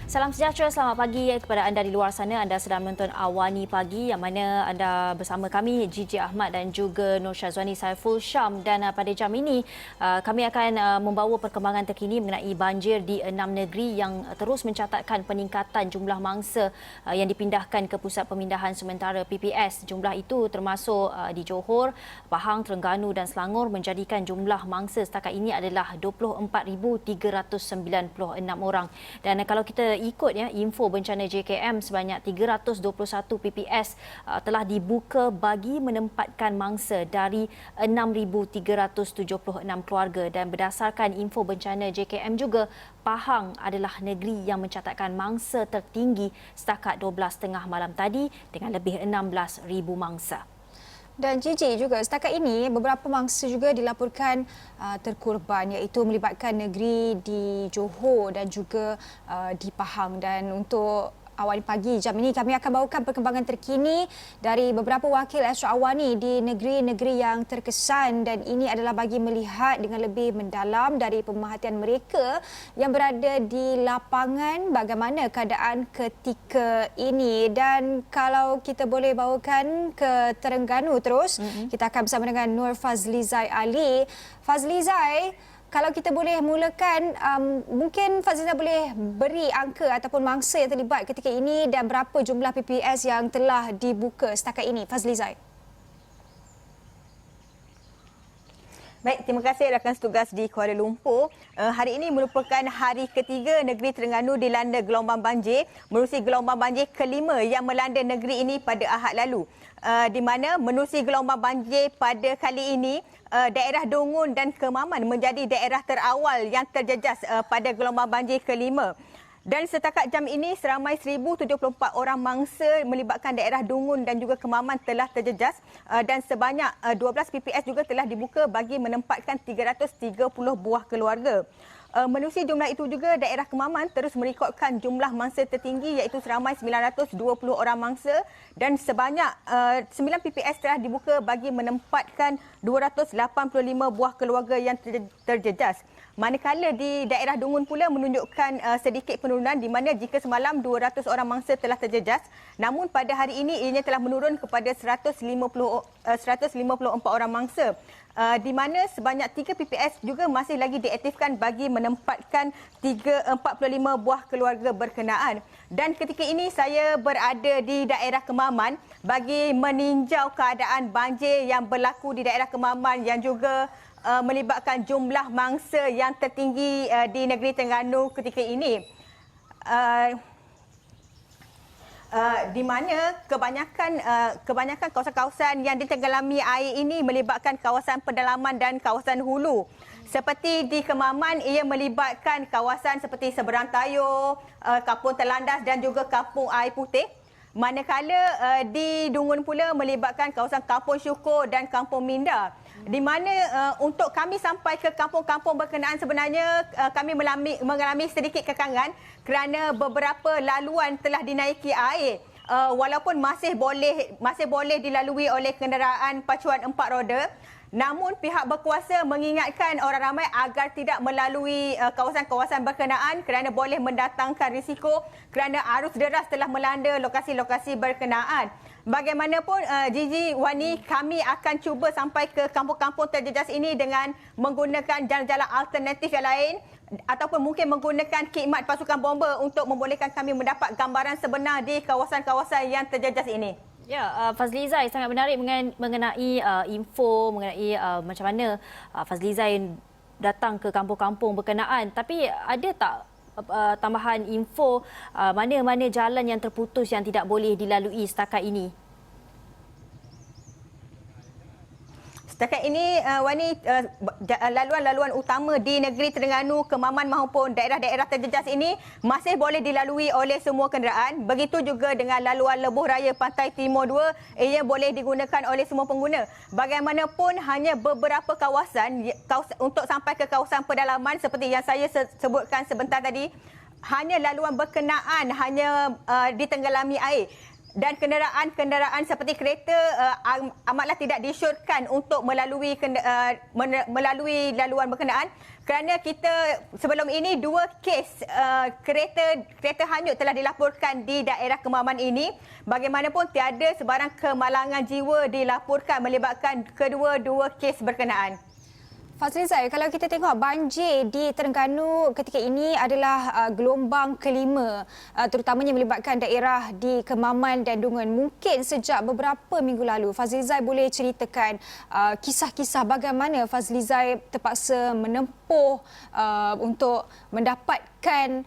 Salam sejahtera, selamat pagi kepada anda di luar sana. Anda sedang menonton Awani Pagi yang mana anda bersama kami Gigi Ahmad dan juga Nur Syazwani Saiful Syam. Dan pada jam ini kami akan membawa perkembangan terkini mengenai banjir di 6 negeri yang terus mencatatkan peningkatan jumlah mangsa yang dipindahkan ke Pusat Pemindahan Sementara PPS. Jumlah itu termasuk di Johor, Pahang, Terengganu dan Selangor menjadikan jumlah mangsa setakat ini adalah 24,396 orang. Dan kalau kita ikut info bencana JKM, sebanyak 321 PPS telah dibuka bagi menempatkan mangsa dari 6,376 keluarga. Dan berdasarkan info bencana JKM juga, Pahang adalah negeri yang mencatatkan mangsa tertinggi setakat 12.30 malam tadi dengan lebih 16,000 mangsa. Dan Gigi juga setakat ini beberapa mangsa juga dilaporkan terkorban, iaitu melibatkan negeri di Johor dan juga di Pahang. Dan untuk Awani Pagi jam ini kami akan bawakan perkembangan terkini dari beberapa wakil Astro Awani di negeri-negeri yang terkesan, dan ini adalah bagi melihat dengan lebih mendalam dari pemerhatian mereka yang berada di lapangan bagaimana keadaan ketika ini. Dan kalau kita boleh bawakan ke Terengganu terus, kita akan bersama dengan Nur Fazlizai Ali. Fazlizai, kalau kita boleh mulakan, mungkin Fazlizai boleh beri angka ataupun mangsa yang terlibat ketika ini dan berapa jumlah PPS yang telah dibuka setakat ini, Fazlizai. Baik, terima kasih rakan setugas di Kuala Lumpur. Hari ini merupakan hari ketiga negeri Terengganu dilanda gelombang banjir, menerusi gelombang banjir kelima yang melanda negeri ini pada Ahad lalu. Di mana menerusi gelombang banjir pada kali ini, daerah Dungun dan Kemaman menjadi daerah terawal yang terjejas pada gelombang banjir kelima. Dan setakat jam ini, seramai 1,074 orang mangsa melibatkan daerah Dungun dan juga Kemaman telah terjejas, dan sebanyak 12 PPS juga telah dibuka bagi menempatkan 330 buah keluarga. Menerusi jumlah itu juga, daerah Kemaman terus merekodkan jumlah mangsa tertinggi, iaitu seramai 920 orang mangsa, dan sebanyak 9 PPS telah dibuka bagi menempatkan 285 buah keluarga yang terjejas. Manakala di daerah Dungun pula menunjukkan sedikit penurunan, di mana jika semalam 200 orang mangsa telah terjejas, namun pada hari ini ianya telah menurun kepada 154 orang mangsa. Di mana sebanyak 3 PPS juga masih lagi diaktifkan bagi menempatkan 45 buah keluarga berkenaan. Dan ketika ini saya berada di daerah Kemaman bagi meninjau keadaan banjir yang berlaku di daerah Kemaman yang juga melibatkan jumlah mangsa yang tertinggi di negeri Terengganu ketika ini. Di mana kebanyakan kawasan-kawasan yang ditenggelami air ini melibatkan kawasan pedalaman dan kawasan hulu. Seperti di Kemaman, ia melibatkan kawasan seperti Seberang Tayo, Kampung Telandas dan juga Kampung Air Putih. Manakala di Dungun pula melibatkan kawasan Kampung Syukur dan Kampung Minda. Di mana untuk kami sampai ke kampung-kampung berkenaan, sebenarnya kami mengalami sedikit kekangan kerana beberapa laluan telah dinaiki air. Walaupun masih boleh dilalui oleh kenderaan pacuan 4 roda, namun pihak berkuasa mengingatkan orang ramai agar tidak melalui kawasan-kawasan berkenaan kerana boleh mendatangkan risiko kerana arus deras telah melanda lokasi-lokasi berkenaan. Bagaimanapun, Gigi, Wani, kami akan cuba sampai ke kampung-kampung terjejas ini dengan menggunakan jalan-jalan alternatif yang lain, ataupun mungkin menggunakan khidmat pasukan bomba untuk membolehkan kami mendapat gambaran sebenar di kawasan-kawasan yang terjejas ini. Ya, Fazlizai, sangat menarik mengenai info mengenai macam mana Fazlizai datang ke kampung-kampung berkenaan. Tapi ada tak tambahan info mana-mana jalan yang terputus yang tidak boleh dilalui setakat ini? Setakat ini, Wani, laluan-laluan utama di negeri Terengganu, Kemaman maupun daerah-daerah terjejas ini masih boleh dilalui oleh semua kenderaan. Begitu juga dengan laluan lebuh raya Pantai Timur 2, ia boleh digunakan oleh semua pengguna. Bagaimanapun, hanya beberapa kawasan untuk sampai ke kawasan pedalaman seperti yang saya sebutkan sebentar tadi, hanya laluan berkenaan hanya ditenggelami air. dan kenderaan-kenderaan seperti kereta amatlah tidak disyorkan untuk melalui laluan berkenaan, kerana kita sebelum ini 2 kes kereta hanyut telah dilaporkan di daerah Kemaman ini. Bagaimanapun tiada sebarang kemalangan jiwa dilaporkan melibatkan kedua-dua kes berkenaan. Fazlizai, kalau kita tengok banjir di Terengganu ketika ini adalah gelombang kelima, terutamanya melibatkan daerah di Kemaman dan Dungun. Mungkin sejak beberapa minggu lalu, Fazlizai boleh ceritakan kisah-kisah bagaimana Fazlizai terpaksa menempuh untuk mendapatkan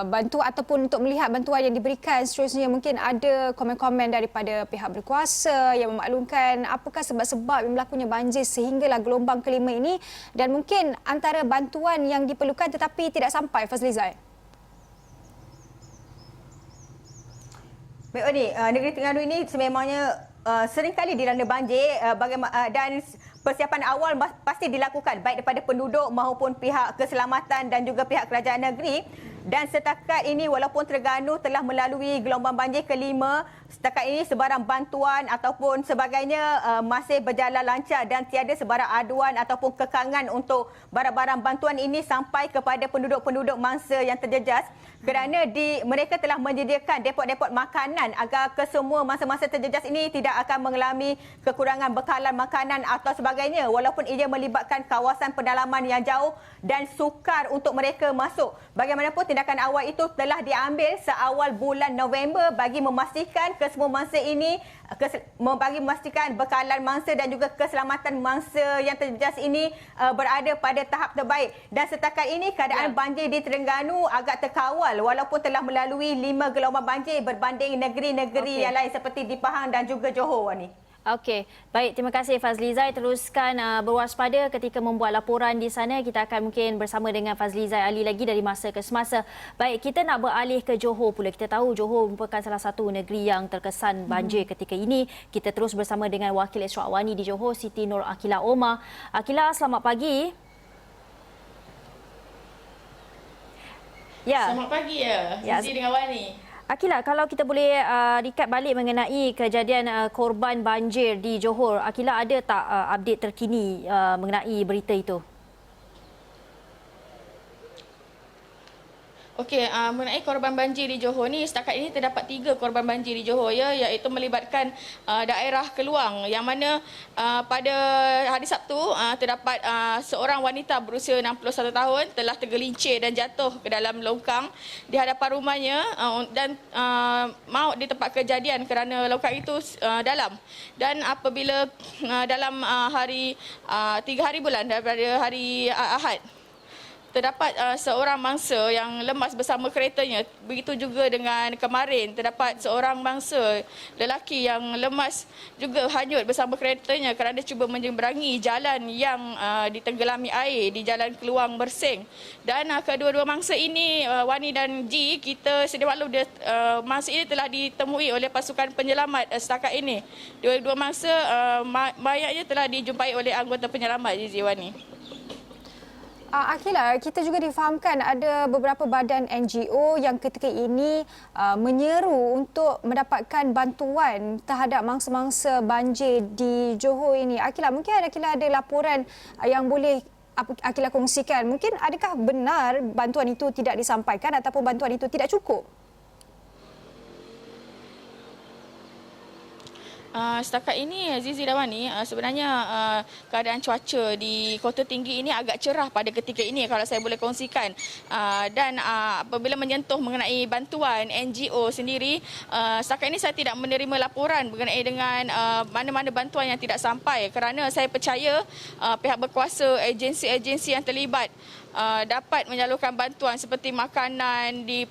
bantuan ataupun untuk melihat bantuan yang diberikan. Seterusnya mungkin ada komen-komen daripada pihak berkuasa yang memaklumkan apakah sebab-sebab yang berlakunya banjir sehinggalah gelombang kelima ini, dan mungkin antara bantuan yang diperlukan tetapi tidak sampai. Fazlizai. Baik, Oni, negeri Terengganu ini sememangnya seringkali dilanda banjir dan persiapan awal pasti dilakukan baik daripada penduduk maupun pihak keselamatan dan juga pihak kerajaan negeri. Dan setakat ini walaupun Terengganu telah melalui gelombang banjir kelima, setakat ini sebarang bantuan ataupun sebagainya masih berjalan lancar dan tiada sebarang aduan ataupun kekangan untuk barang-barang bantuan ini sampai kepada penduduk-penduduk mangsa yang terjejas, kerana mereka telah menyediakan depot-depot makanan agar kesemua mangsa-mangsa terjejas ini tidak akan mengalami kekurangan bekalan makanan atau sebagainya, walaupun ia melibatkan kawasan pedalaman yang jauh dan sukar untuk mereka masuk. Bagaimanapun tindakan awal itu telah diambil seawal bulan November bagi memastikan kesemua mangsa ini, bagi memastikan bekalan mangsa dan juga keselamatan mangsa yang terjejas ini berada pada tahap terbaik. Dan setakat ini keadaan banjir di Terengganu agak terkawal walaupun telah melalui 5 gelombang banjir berbanding negeri-negeri yang lain seperti di Pahang dan juga Johor ni. Okey, baik, terima kasih Fazlizai. Teruskan berwaspada ketika membuat laporan di sana. Kita akan mungkin bersama dengan Fazlizai Ali lagi dari masa ke semasa. Baik, kita nak beralih ke Johor pula. Kita tahu Johor merupakan salah satu negeri yang terkesan banjir ketika ini. Kita terus bersama dengan Wakil Eswar Awani di Johor, Siti Nur Akila Omar. Akila, selamat pagi. Ya. Selamat pagi ya. Siti dengan Wani. Akila, kalau kita boleh recap balik mengenai kejadian korban banjir di Johor. Akila, ada tak update terkini mengenai berita itu? Okey, mengenai korban banjir di Johor ni, setakat ini terdapat 3 korban banjir di Johor ya, iaitu melibatkan daerah Keluang, yang mana pada hari Sabtu terdapat seorang wanita berusia 61 tahun telah tergelincir dan jatuh ke dalam longkang di hadapan rumahnya dan maut di tempat kejadian kerana longkang itu dalam. Dan apabila dalam 3 hari bulan daripada hari Ahad, terdapat seorang mangsa yang lemas bersama keretanya. Begitu juga dengan kemarin, terdapat seorang mangsa lelaki yang lemas juga hanyut bersama keretanya kerana cuba menyeberangi jalan yang ditenggelami air di Jalan Keluang Bersing. Dan kedua-dua mangsa ini, Wani dan Ji, kita sedia maklum mangsa ini telah ditemui oleh pasukan penyelamat setakat ini. Dua-dua mangsa mayatnya telah dijumpai oleh anggota penyelamat, Ji Wani. Akila, kita juga difahamkan ada beberapa badan NGO yang ketika ini menyeru untuk mendapatkan bantuan terhadap mangsa-mangsa banjir di Johor ini. Akila, mungkin Akila ada laporan yang boleh Akila kongsikan. Mungkin adakah benar bantuan itu tidak disampaikan ataupun bantuan itu tidak cukup? Setakat ini, Zizi dan Wani, sebenarnya keadaan cuaca di Kota Tinggi ini agak cerah pada ketika ini kalau saya boleh kongsikan. Dan apabila menyentuh mengenai bantuan NGO sendiri, setakat ini saya tidak menerima laporan mengenai dengan mana-mana bantuan yang tidak sampai, kerana saya percaya pihak berkuasa, agensi-agensi yang terlibat dapat menyalurkan bantuan seperti makanan di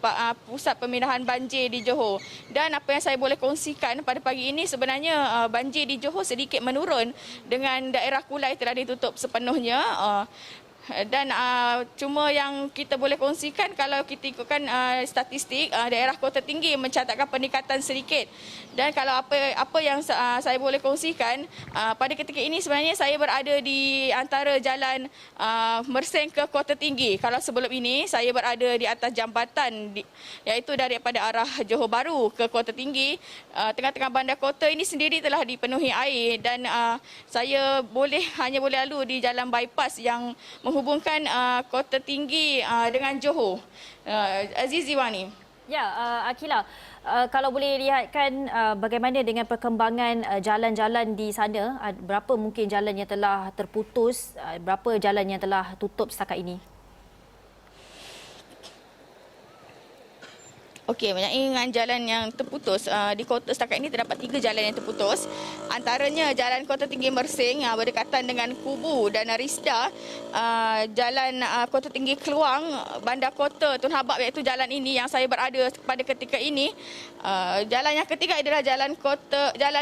pusat pemindahan banjir di Johor. Dan apa yang saya boleh kongsikan pada pagi ini, sebenarnya banjir di Johor sedikit menurun dengan daerah Kulai telah ditutup sepenuhnya. Dan cuma yang kita boleh kongsikan kalau kita ikutkan statistik, daerah kota tinggi mencatatkan peningkatan sedikit. Dan kalau apa yang saya boleh kongsikan, pada ketika ini sebenarnya saya berada di antara jalan Mersing ke Kota Tinggi. Kalau sebelum ini saya berada di atas jambatan iaitu daripada arah Johor Bahru ke Kota Tinggi. Tengah-tengah bandar kota ini sendiri telah dipenuhi air dan saya hanya boleh lalu di jalan bypass yang menghubungkan Kota Tinggi dengan Johor. Azizi Wani. Ya, Akila, kalau boleh lihatkan bagaimana dengan perkembangan jalan-jalan di sana, berapa mungkin jalan yang telah terputus, berapa jalan yang telah tutup setakat ini? Okey, dengan jalan yang terputus, di kota setakat ini terdapat 3 jalan yang terputus. Antaranya Jalan Kota Tinggi Mersing berdekatan dengan Kubu dan Risda, Jalan Kota Tinggi Keluang, Bandar Kota Tun Habab iaitu jalan ini yang saya berada pada ketika ini. Jalan yang ketiga adalah Jalan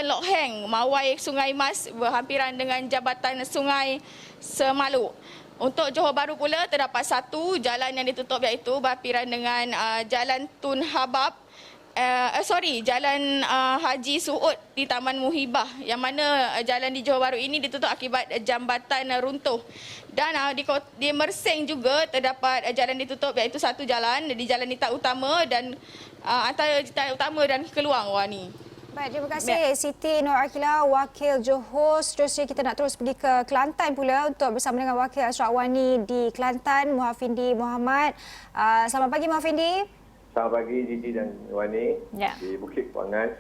Lok Heng, Mawai Sungai Mas berhampiran dengan Jambatan Sungai Semaluk. Untuk Johor Bahru pula terdapat satu jalan yang ditutup iaitu berhampiran dengan Jalan Tun Habab, Jalan Haji Suud di Taman Muhibah, yang mana jalan di Johor Bahru ini ditutup akibat jambatan runtuh. Dan di Mersing juga terdapat jalan ditutup iaitu satu jalan di Jalan Nita Utama dan antara Nita Utama dan Keluang, Wani. Baik, terima kasih Siti Nur Akila, Wakil Johor. Seterusnya kita nak terus pergi ke Kelantan pula untuk bersama dengan Wakil Ashraf Wani di Kelantan, Muhafindi Muhammad. Selamat pagi Muhafindi. Selamat pagi Gigi dan Wani di Bukit Kewangan.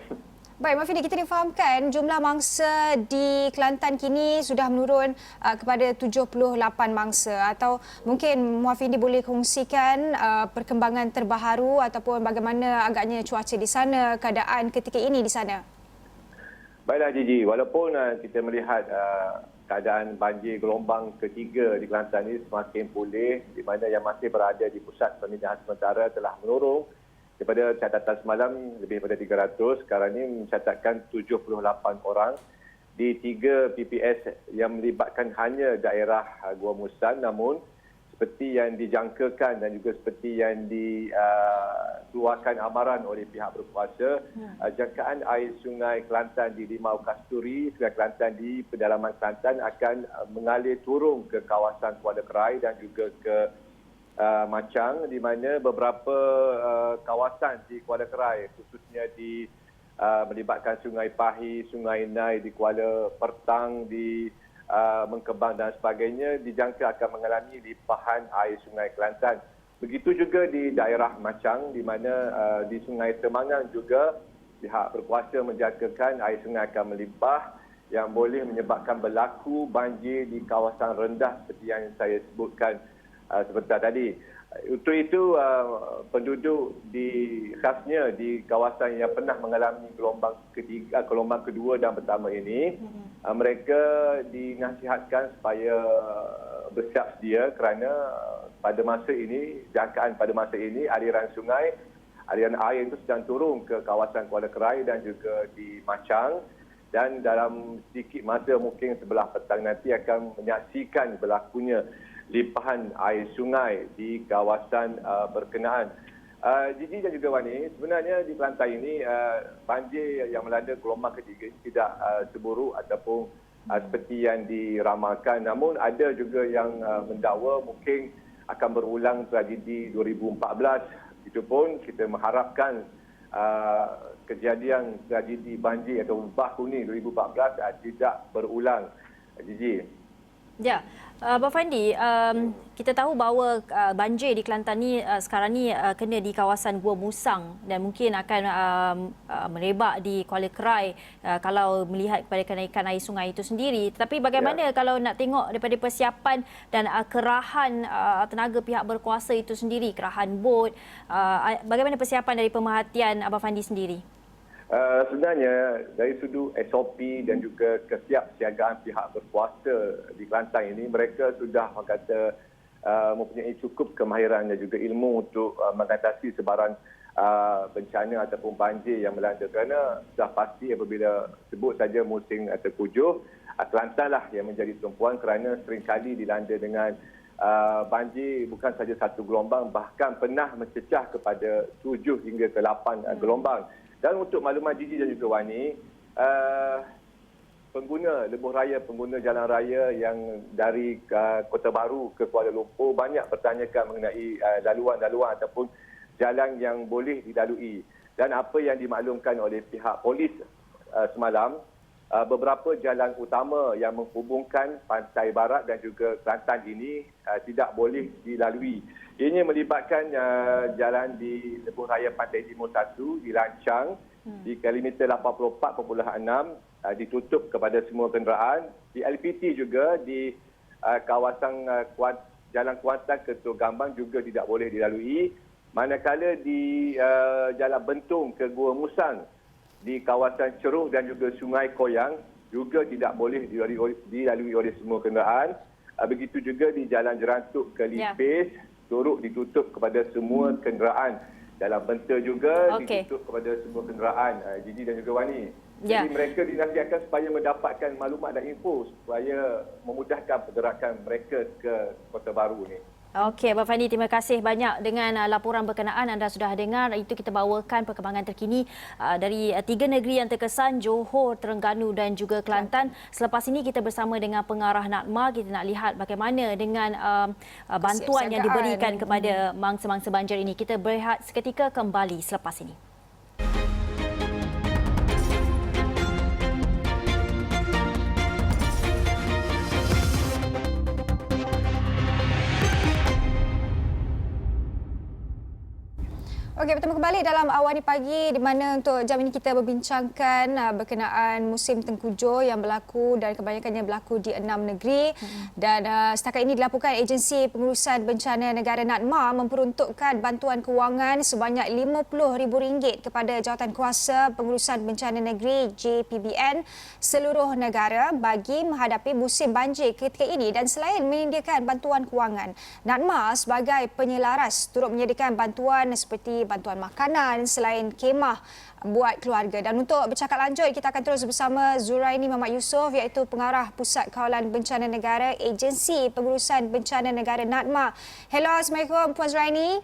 Baik, Muhafindi, kita difahamkan jumlah mangsa di Kelantan kini sudah menurun kepada 78 mangsa, atau mungkin Muhafindi boleh kongsikan perkembangan terbaru ataupun bagaimana agaknya cuaca di sana, keadaan ketika ini di sana. Baiklah Gigi, walaupun kita melihat keadaan banjir gelombang ketiga di Kelantan ini semakin pulih, di mana yang masih berada di pusat pemindahan sementara telah menurun daripada catatan semalam lebih daripada 300, sekarang ini mencatatkan 78 orang di 3 PPS yang melibatkan hanya daerah Gua Musang. Namun seperti yang dijangkakan dan juga seperti yang dikeluarkan amaran oleh pihak berkuasa, jangkaan air Sungai Kelantan di Limau Kasturi, Sungai Kelantan di pedalaman Kelantan akan mengalir turun ke kawasan Kuala Kerai dan juga ke Machang, di mana beberapa kawasan di Kuala Kerai khususnya melibatkan Sungai Pahi, Sungai Nai di Kuala Pertang, di Mengkebang dan sebagainya dijangka akan mengalami limpahan air Sungai Kelantan. Begitu juga di daerah Machang, di mana di Sungai Temangang juga pihak berkuasa menjangkakan air sungai akan melimpah yang boleh menyebabkan berlaku banjir di kawasan rendah seperti yang saya sebutkan sebentar tadi. Untuk itu penduduk khasnya di kawasan yang pernah mengalami gelombang kedua dan pertama ini, mereka dinasihatkan supaya bersiap sedia kerana pada masa ini, jangkaan pada masa ini aliran air itu sedang turun ke kawasan Kuala Kerai dan juga di Machang, dan dalam sedikit masa mungkin sebelah petang nanti akan menyaksikan berlakunya limpahan air sungai di kawasan berkenaan. Gigi dan juga Wani, sebenarnya di Kelantan ini banjir yang melanda gelombang ketiga tidak seburuk ataupun seperti yang diramalkan. Namun ada juga yang mendakwa mungkin akan berulang tragedi 2014. Itu pun kita mengharapkan kejadian tragedi banjir atau Bahuni 2014 tidak berulang. Gigi. Ya, Abang Fandi, kita tahu bahawa banjir di Kelantan ni sekarang ni kena di kawasan Gua Musang dan mungkin akan merebak di Kuala Kerai kalau melihat kepada kenaikan air sungai itu sendiri. Tetapi bagaimana kalau nak tengok daripada persiapan dan kerahan tenaga pihak berkuasa itu sendiri, kerahan bot, bagaimana persiapan dari pemerhatian Abang Fandi sendiri? Sebenarnya dari sudut SOP dan juga kesiapsiagaan pihak berkuasa di Kelantan ini, mereka sudah mempunyai cukup kemahiran dan juga ilmu untuk mengatasi sebaran bencana ataupun banjir yang melanda. Kerana sudah pasti apabila sebut saja musim terkujuh, Kelantan lah yang menjadi tumpuan kerana seringkali dilanda dengan banjir bukan saja satu gelombang, bahkan pernah mencecah kepada 7 hingga ke 8 gelombang. Dan untuk makluman Gigi dan juga Wani, pengguna lebuh raya, pengguna jalan raya yang dari Kota Baru ke Kuala Lumpur banyak bertanyakan mengenai laluan-laluan ataupun jalan yang boleh dilalui. Dan apa yang dimaklumkan oleh pihak polis semalam, beberapa jalan utama yang menghubungkan Pantai Barat dan juga Kelantan ini tidak boleh dilalui. Ini melibatkan jalan di lebuh raya Pantai Timur 1 dirancang di kilometer 84.6 ditutup kepada semua kenderaan. Di LPT juga di kawasan Jalan Kuantan ke Teluk Gambang juga tidak boleh dilalui. Manakala di Jalan Bentung ke Gua Musang di kawasan Ceruh dan juga Sungai Koyang juga tidak boleh dilalui oleh semua kenderaan. Begitu juga di Jalan Jerantuk ke Lipis turut ditutup kepada semua kenderaan. Dalam Benta juga ditutup kepada semua kenderaan. Gigi dan juga Wani. Jadi mereka dinasihatkan supaya mendapatkan maklumat dan info supaya memudahkan pergerakan mereka ke Kota Baru ni. Okey, Abang Fandi, terima kasih banyak dengan laporan berkenaan. Anda sudah dengar, itu kita bawakan perkembangan terkini dari 3 negeri yang terkesan, Johor, Terengganu dan juga Kelantan. Selepas ini kita bersama dengan pengarah NADMA, kita nak lihat bagaimana dengan bantuan yang diberikan kepada mangsa-mangsa banjir ini. Kita berehat seketika, kembali selepas ini. Okey, bertemu kembali dalam Awani Pagi di mana untuk jam ini kita berbincangkan berkenaan musim tengkujuh yang berlaku dan kebanyakannya berlaku di 6 negeri. Dan setakat ini dilaporkan Agensi Pengurusan Bencana Negara NADMA memperuntukkan bantuan kewangan sebanyak RM50,000 kepada Jawatankuasa Pengurusan Bencana Negeri JPBN seluruh negara bagi menghadapi musim banjir ketika ini. Dan selain menyediakan bantuan kewangan, NADMA sebagai penyelaras turut menyediakan bantuan seperti bantuan makanan selain kemah buat keluarga. Dan untuk bercakap lanjut, kita akan terus bersama Zuraini Muhammad Yusof iaitu Pengarah Pusat Kawalan Bencana Negara Agensi Pengurusan Bencana Negara NADMA. Hello, Assalamualaikum Puan Zuraini.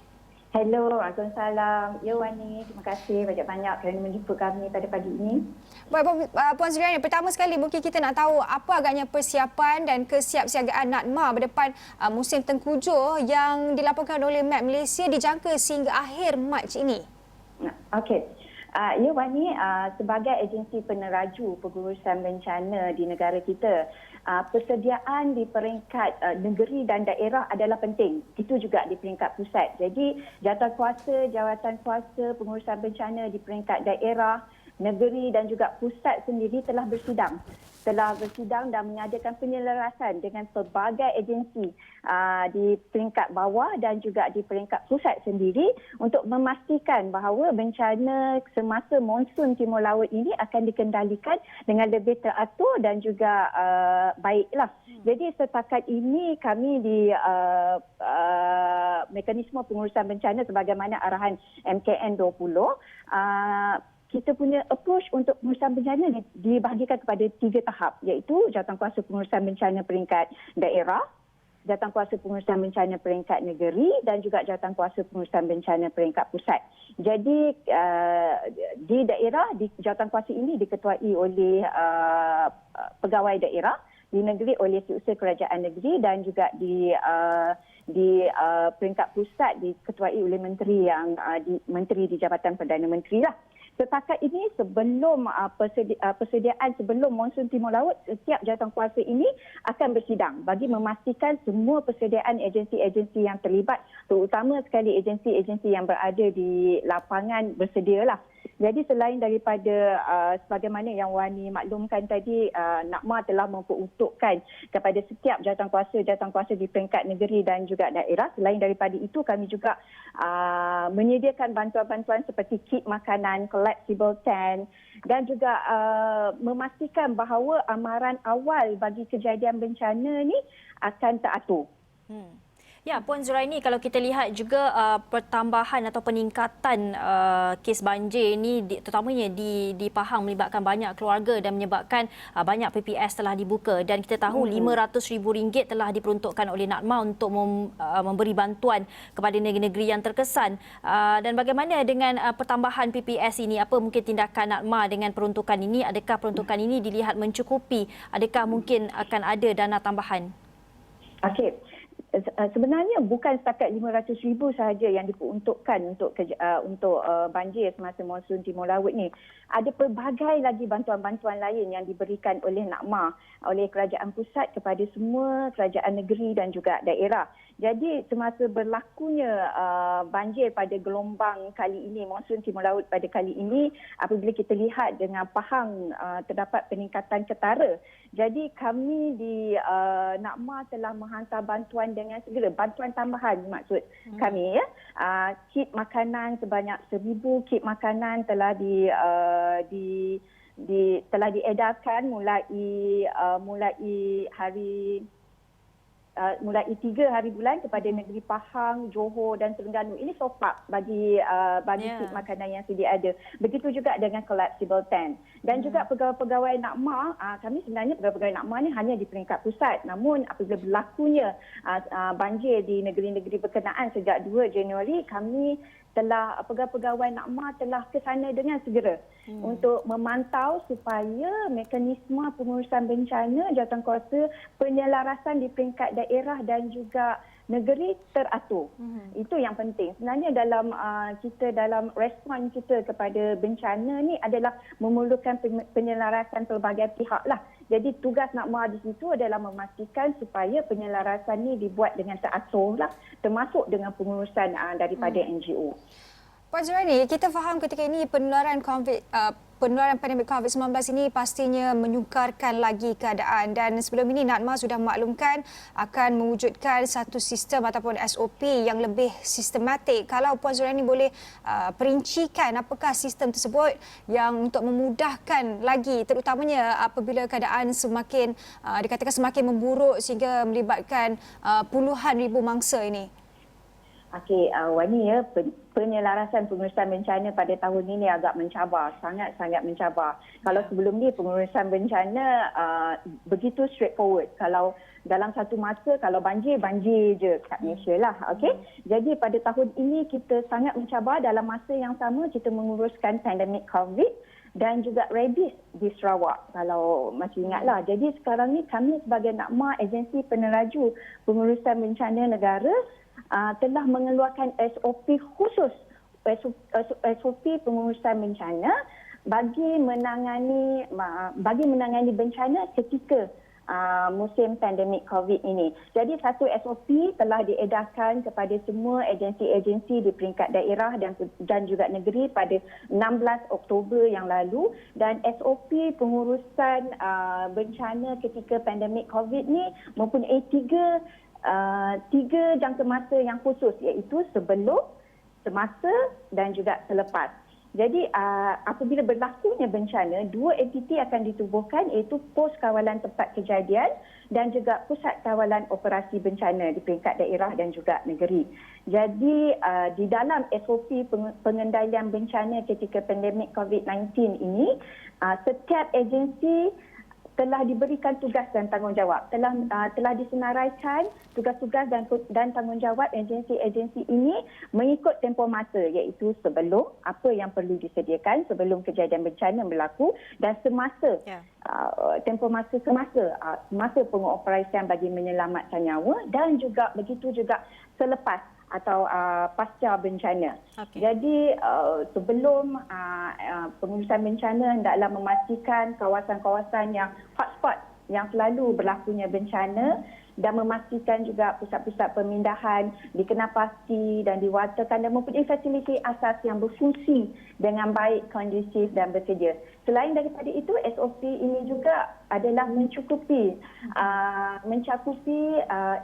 Hello, Waalaikumsalam. Ya Wani, terima kasih banyak-banyak kerana menjumpa kami pada pagi ini. Baik, Puan Zuraini, pertama sekali mungkin kita nak tahu apa agaknya persiapan dan kesiapsiagaan NADMA berdepan musim tengkujuh yang dilaporkan oleh Met Malaysia dijangka sehingga akhir Mac ini. Okey. Ya Wani, sebagai agensi peneraju pengurusan bencana di negara kita, persediaan di peringkat negeri dan daerah adalah penting. Itu juga di peringkat pusat. Jadi jawatan kuasa pengurusan bencana di peringkat daerah, negeri dan juga pusat sendiri telah bersidang dan menyediakan penyelarasan dengan pelbagai agensi di peringkat bawah dan juga di peringkat pusat sendiri untuk memastikan bahawa bencana semasa monsun Timur Laut ini akan dikendalikan dengan lebih teratur dan juga baiklah. Jadi setakat ini kami di mekanisme pengurusan bencana sebagaimana arahan MKN 20, kita punya approach untuk pengurusan bencana dibahagikan kepada 3 tahap, iaitu Jawatankuasa Pengurusan Bencana peringkat daerah, Jawatankuasa Pengurusan Bencana peringkat negeri dan juga Jawatankuasa Pengurusan Bencana peringkat pusat. Jadi di daerah, di jawatankuasa ini diketuai oleh pegawai daerah, di negeri oleh Setiausaha Kerajaan Negeri dan juga di peringkat pusat diketuai oleh menteri menteri di Jabatan Perdana Menteri lah. Setakat ini sebelum persediaan sebelum monsun Timur Laut, setiap jawatankuasa ini akan bersidang bagi memastikan semua persediaan agensi-agensi yang terlibat, terutama sekali agensi-agensi yang berada di lapangan bersedialah. Jadi selain daripada sebagaimana yang Wani maklumkan tadi, NADMA telah memperuntukkan kepada setiap jawatankuasa di peringkat negeri dan juga daerah. Selain daripada itu, kami juga menyediakan bantuan-bantuan seperti kit makanan, collapsible tent dan juga memastikan bahawa amaran awal bagi kejadian bencana ni akan teratur. Ya, Puan Zuraini, kalau kita lihat juga pertambahan atau peningkatan kes banjir ini terutamanya di Pahang melibatkan banyak keluarga dan menyebabkan banyak PPS telah dibuka, dan kita tahu RM500,000 telah diperuntukkan oleh NADMA untuk memberi bantuan kepada negeri-negeri yang terkesan. Dan bagaimana dengan pertambahan PPS ini? Apa mungkin tindakan NADMA dengan peruntukan ini? Adakah peruntukan ini dilihat mencukupi? Adakah mungkin akan ada dana tambahan? Okey. Sebenarnya bukan setakat 500,000 sahaja yang diperuntukkan untuk banjir semasa monsun Timur Laut ni. Ada pelbagai lagi bantuan-bantuan lain yang diberikan oleh NADMA, oleh kerajaan pusat kepada semua kerajaan negeri dan juga daerah. Jadi semasa berlakunya banjir pada gelombang kali ini, monsun Timur Laut pada kali ini, apabila kita lihat dengan Pahang terdapat peningkatan ketara. Jadi kami di NADMA telah menghantar bantuan dengan segera, bantuan tambahan maksud kami ya. Kit makanan sebanyak 1,000 kit makanan telah telah diedarkan mulai 3 hari bulan kepada negeri Pahang, Johor dan Terengganu. Ini top-up bagi kit makanan yang sedia ada. Begitu juga dengan collapsible tent. Dan juga pegawai-pegawai NADMA, kami sebenarnya pegawai-pegawai NADMA ni hanya di peringkat pusat. Namun apabila berlakunya banjir di negeri-negeri berkenaan sejak 2 Januari, pegawai-pegawai NADMA telah ke sana dengan segera untuk memantau supaya mekanisme pengurusan bencana jawatankuasa penyelarasan di peringkat daerah dan juga negeri teratur. Itu yang penting. Sebenarnya dalam respon kita kepada bencana ni adalah memerlukan penyelarasan pelbagai pihak lah. Jadi tugas NADMA di situ adalah memastikan supaya penyelarasan ni dibuat dengan teratur lah, termasuk dengan pengurusan daripada NGO. Puan Zuraini, kita faham ketika ini penularan pandemik COVID-19 ini pastinya menyukarkan lagi keadaan, dan sebelum ini NADMA sudah maklumkan akan mewujudkan satu sistem ataupun SOP yang lebih sistematik. Kalau Puan Zuraini boleh perincikan apakah sistem tersebut yang untuk memudahkan lagi, terutamanya apabila keadaan dikatakan semakin memburuk sehingga melibatkan puluhan ribu mangsa ini. Okey, Wani ya, penyelarasan pengurusan bencana pada tahun ini agak mencabar, sangat-sangat mencabar. Kalau sebelum ni pengurusan bencana begitu straightforward. Kalau dalam satu masa, kalau banjir je kat Malaysia lah. Okey. Jadi pada tahun ini kita sangat mencabar. Dalam masa yang sama kita menguruskan pandemik COVID dan juga rabies di Sarawak, kalau masih ingatlah. Jadi sekarang ni kami sebagai NADMA, Agensi Peneraju Pengurusan Bencana Negara, telah mengeluarkan SOP khusus, SOP pengurusan bencana bagi menangani bencana ketika musim pandemik COVID ini. Jadi satu SOP telah diedarkan kepada semua agensi-agensi di peringkat daerah dan juga negeri pada 16 Oktober yang lalu, dan SOP pengurusan bencana ketika pandemik COVID ini mempunyai tiga jangka masa yang khusus, iaitu sebelum, semasa dan juga selepas. Jadi apabila berlakunya bencana, 2 entiti akan ditubuhkan, iaitu Pos Kawalan Tempat Kejadian dan juga Pusat Kawalan Operasi Bencana di peringkat daerah dan juga negeri. Jadi di dalam SOP pengendalian bencana ketika pandemik COVID-19 ini, setiap agensi telah diberikan tugas dan tanggungjawab, telah disenaraikan tugas-tugas dan tanggungjawab agensi-agensi ini mengikut tempoh masa, iaitu sebelum, apa yang perlu disediakan sebelum kejadian bencana berlaku, dan semasa, tempoh masa semasa pengoperasian bagi menyelamatkan nyawa, dan juga begitu juga selepas atau pasca bencana. Okay. Jadi sebelum pengurusan bencana hendaklah memastikan kawasan-kawasan yang hotspot yang selalu berlakunya bencana, dan memastikan juga pusat-pusat pemindahan dikenapasti dan diwartakan dan mempunyai fasiliti asas yang berfungsi dengan baik, kondusif dan bersedia. Selain daripada itu, SOP ini juga adalah mencakupi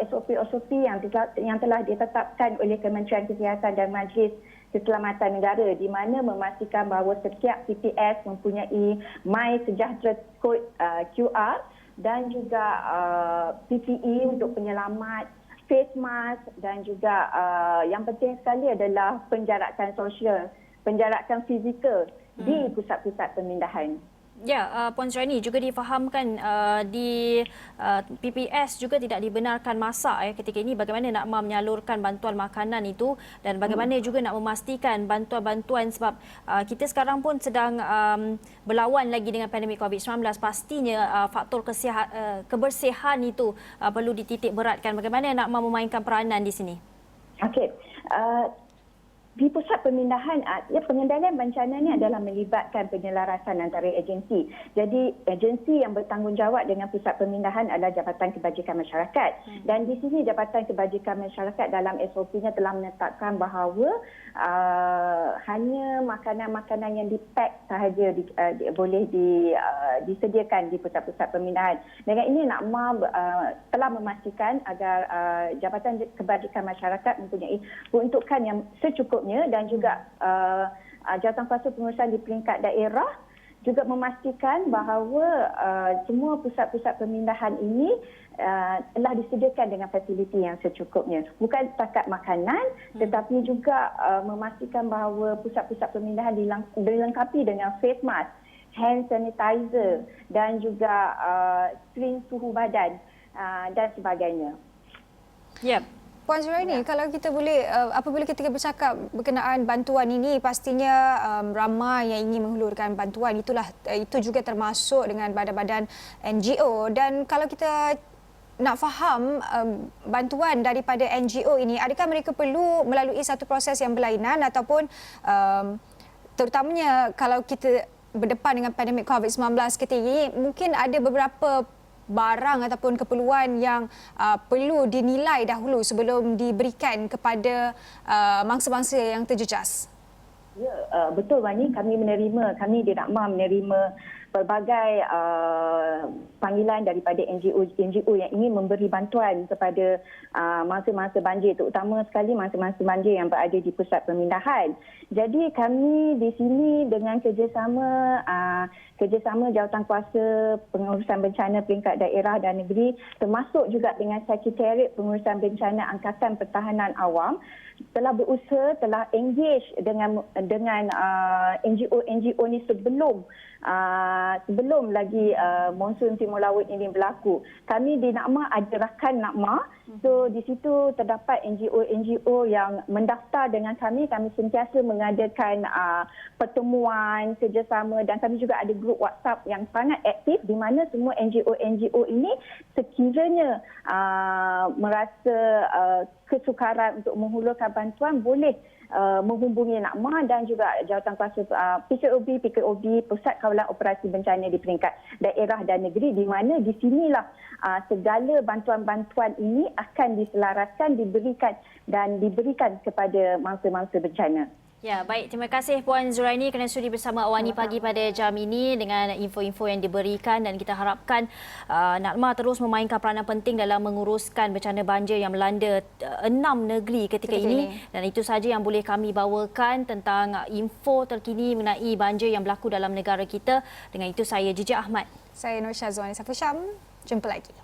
SOP yang telah ditetapkan oleh Kementerian Kesihatan dan Majlis Keselamatan Negara, di mana memastikan bahawa setiap PPS mempunyai My Sejahtera Code QR dan juga PPE untuk penyelamat, face mask dan juga yang penting sekali adalah penjarakan sosial, penjarakan fizikal di pusat-pusat pemindahan. Ya, Puan Zuraini juga difahamkan di PPS juga tidak dibenarkan masak ketika ini. Bagaimana nak menyalurkan bantuan makanan itu dan bagaimana juga nak memastikan bantuan-bantuan sebab kita sekarang pun sedang berlawan lagi dengan pandemik COVID-19. Pastinya faktor kebersihan itu perlu dititik beratkan. Bagaimana nak memainkan peranan di sini? Okey. Di pusat pemindahan, pengendalian bencana ini adalah melibatkan penyelarasan antara agensi. Jadi agensi yang bertanggungjawab dengan pusat pemindahan adalah Jabatan Kebajikan Masyarakat. Dan di sini Jabatan Kebajikan Masyarakat dalam SOP-nya telah menetapkan bahawa hanya makanan-makanan yang dipack sahaja boleh disediakan di pusat-pusat pemindahan. Dengan ini NAKMA telah memastikan agar Jabatan Kebajikan Masyarakat mempunyai peruntukan yang secukupnya dan juga jawatankuasa pengurusan di peringkat daerah juga memastikan bahawa semua pusat-pusat pemindahan ini telah disediakan dengan fasiliti yang secukupnya. Bukan setakat makanan tetapi juga memastikan bahawa pusat-pusat pemindahan dilengkapi dengan face mask, hand sanitizer dan juga screen suhu badan dan sebagainya. Ya. Puan Zuraini, kalau kita boleh, apabila kita bercakap berkenaan bantuan ini, pastinya ramai yang ingin menghulurkan bantuan. Itu juga termasuk dengan badan-badan NGO. Dan kalau kita nak faham bantuan daripada NGO ini, adakah mereka perlu melalui satu proses yang berlainan ataupun terutamanya kalau kita berdepan dengan pandemik COVID-19 ketika ini, mungkin ada beberapa barang ataupun keperluan yang perlu dinilai dahulu sebelum diberikan kepada mangsa-mangsa yang terjejas? Ya, betul Wani, kami di NAKMA menerima pelbagai panggilan daripada NGO yang ingin memberi bantuan kepada mangsa-mangsa banjir, terutama sekali mangsa-mangsa banjir yang berada di pusat pemindahan. Jadi kami di sini dengan kerjasama Jawatankuasa Pengurusan Bencana Peringkat Daerah dan Negeri, termasuk juga dengan Sekretariat Pengurusan Bencana Angkatan Pertahanan Awam, telah berusaha, telah engage dengan NGO ni sebelum lagi monsun Timur Laut ini berlaku. Kami di NAKMA ada rakan NAKMA. So di situ terdapat NGO yang mendaftar dengan kami. Kami sentiasa mengadakan pertemuan kerjasama dan kami juga ada grup WhatsApp yang sangat aktif di mana semua NGO ini sekiranya merasa kesukaran untuk menghulurkan bantuan boleh menghubungi NAKMA dan juga Jawatankuasa PKOB, Pusat Kawalan Operasi Bencana di peringkat daerah dan negeri, di mana di sinilah segala bantuan-bantuan ini akan diselaraskan, diberikan kepada mangsa-mangsa bencana. Ya, baik. Terima kasih Puan Zuraini kerana sudi bersama Awani Pagi pada jam ini dengan info-info yang diberikan dan kita harapkan NAKMA terus memainkan peranan penting dalam menguruskan bencana banjir yang melanda 6 negeri ketika ini. Dan itu saja yang boleh kami bawakan tentang info terkini mengenai banjir yang berlaku dalam negara kita. Dengan itu saya Gigi Ahmad. Saya Nur Syazwani Saiful Syam. Jumpa lagi.